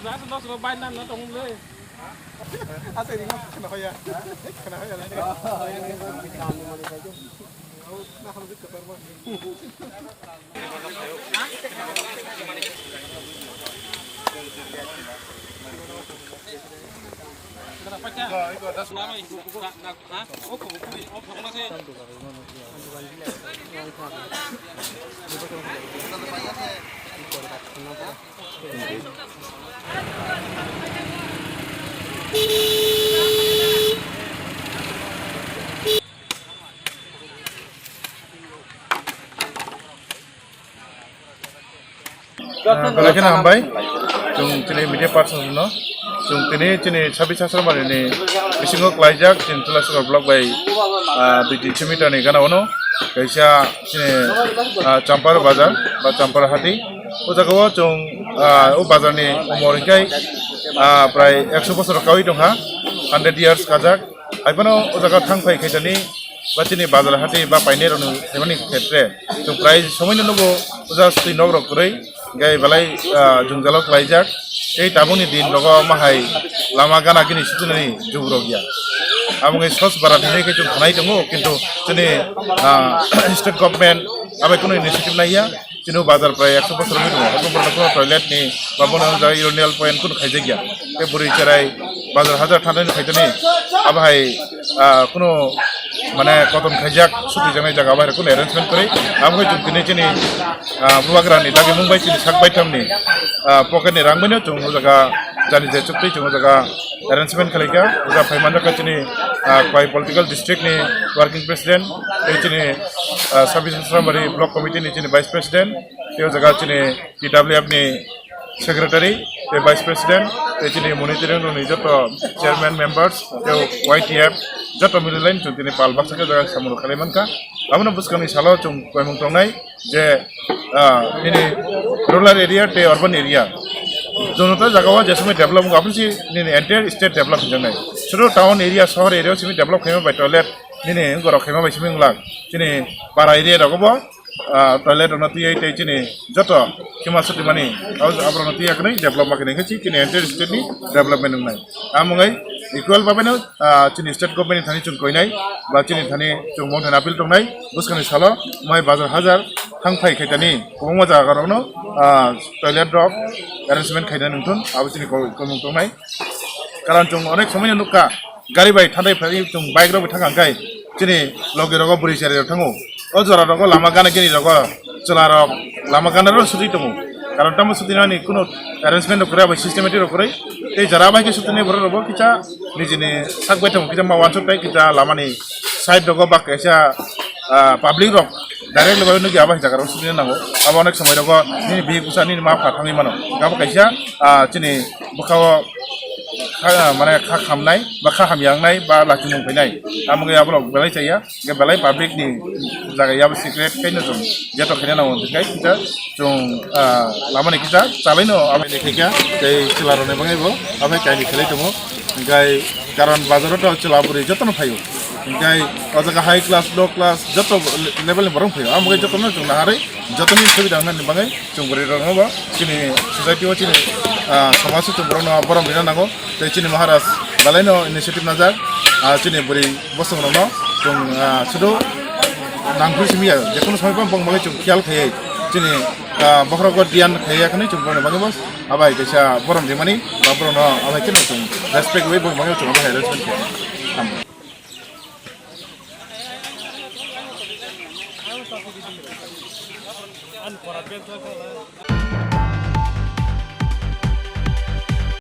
giá nó bay năn nó trong lên asal ini kenapa ya kenapa ya nah kalau gitu perma kenapa ya itu ada nama itu nah oh kamu masih Balakin hambai, jung cini media person no, jung cini 26 asar mari ni, bisingo kelajak cini telah sekolah blog by di cimita ni karena ono, kaisa cini campur bazar, campur hati, ujago jung bazar ni umur kai, prai 100 bosor kawin dong ha, 100 years kajak, aipano ujago thangpai kaisa ni, bacini bazar hati ba pioneer onu, emani ketre, jung prai somai nugo ujago sih nogrok kurai. Gay balai jungjalok laijak, এই tabuni din logo mahai lama gana kini situni jubrogia. Amung sos barat ini kita tunai tunggu, kintu cini state government abe kuno inisiatif naya, cinu bazar proyek super serumit tunggu. Aku pernah toilet nih, babon anu jari ironial point kuno kajigia. Keburi cerai bazar hajar tanda ini kaitani, abe hai kuno মানে কতন খাইজাক সুতি জানাই জায়গা বাইরে কোন arrangement করে আমি জুকিনে চিনি বুবাগ্রানি দাবি মুম্বাই চিনি সাকবাইতামনি পকেটনি রাংবাইনো जों জায়গা জানি যে চুক্তি जों জায়গা অ্যারেঞ্জমেন্ট খালাইকা ওজা ফাইমান জায়গা চিনি কয় পলিটিক্যাল ডিস্ট্রিক্টনি ওয়ার্কিং প্রেসিডেন্ট এই চিনি সাবিস সামরি ব্লক কমিটিনি চিনি ভাইস প্রেসিডেন্ট এই জায়গা চিনি পিডব্লিউএফ ni secretary the vice president এই চিনি মনিটরিং ni যত চেয়ারম্যান মেম্বার্স এই YTF যত মিলাইন जों दिनै पालबाक्साखौ जायगा सामल खालामनांका आमनो बुसखानि सालाव जों कयमं तंनाय जे दिनै रुराल एरिया ते अर्बान एरिया जनता जागावा जेसमे डेभलप गाफुसि दिनै एन्टायर स्टेट डेभलप जानाय सुरु टाउन एरिया शहर एरिया सिमी डेभलप खालाम बाय टॉयलेट दिनै गराव खालाम बाय सिमिं लाग दिनै पारा एरिया दगबो टॉयलेट नति ए ते दिनै जत किमा सति माने आब्र नति एकनै डेभलप माखनै खछि दिनै एन्टायर स्टेट नि डेभलपमेन्ट नंनाय आमङै इक्वल बाबेनो चिनि स्टेट गभर्नमेन्ट थानि चुन कयनाय बा चिनि थानि जों मथन आपिल दंनाय बुसखानि साला माय बाजार हाजार थांफाय खायदानि गोबां जागारावनो टॉयलेट ड्रप अरेन्जमेन्ट खायदा नोंथुन आबो चिनि कयमं दंनाय कारण जों अनेक समय नुका गारि बाय थानाय फारि जों बाइक राव थांगांगाय चिनि लगे रग बुरि सारियाव थाङो ओ जरा रग लामा गाना गिनि रग चला रग लामा गाना र सुति दङ कारण तम सुतिनानि कुनो अरेन्जमेन्ट करे बा सिस्टेमेटिक करे এই যারা বাইকে সুতনে বড় রব কিটা নিজেনে সাকবাই থাম কিটা মাওয়ান সটাই কিটা লামানি সাইড দগ বা কেসা পাবলিক রক ডাইরেক্ট লগাই নকি আবাই জাগার সুতনে নাও আবা অনেক সময় দগ নি বি কুসানি মা ফাথামি মানো গাব কেসা চিনি বখাও মানে খা খামনাই বা খা হামিयांनाय বা লাচিমং फैनाय আমগে আবলক বেলাই চাইয়া গে বেলাই পাবলিক नि জাগাयाबो सिक्रेट खायनो जों जेतो खायना नाव दिखाय किटा जों लामानि किटा चालायनो आबे देखैया दै चिलारने बाङायबो आबे कायनि खेलै दङ गाय कारण बाजाराव चिलाबुरि जतन फायो गाय अजगा हाई क्लास लो क्लास जतो लेभेलनि बरं फायो আমगे जतन जों नाहारै जतनि सुबिदा होननानै बाङाय जों बोरै रङबा चिनि सोसाइटियाव चिनि समाजो जों बरं बिना नांगौ चिनि महाराज बालायनो इनिशिएटिभ नाजार चिनि बोरै बसंनो जों सुदु नांगौ सिमिया जेखुनु समयबा बंबाङै जों ख्याल खायै चिनि बखरगो ध्यान खायाखै जों बरं बाङै बस आबाय कैसा बरं दिमानि बा बरं आबाय किनो जों रेसपेक्ट वे बंबाङै जों आबाय रेसपेक्ट खालाम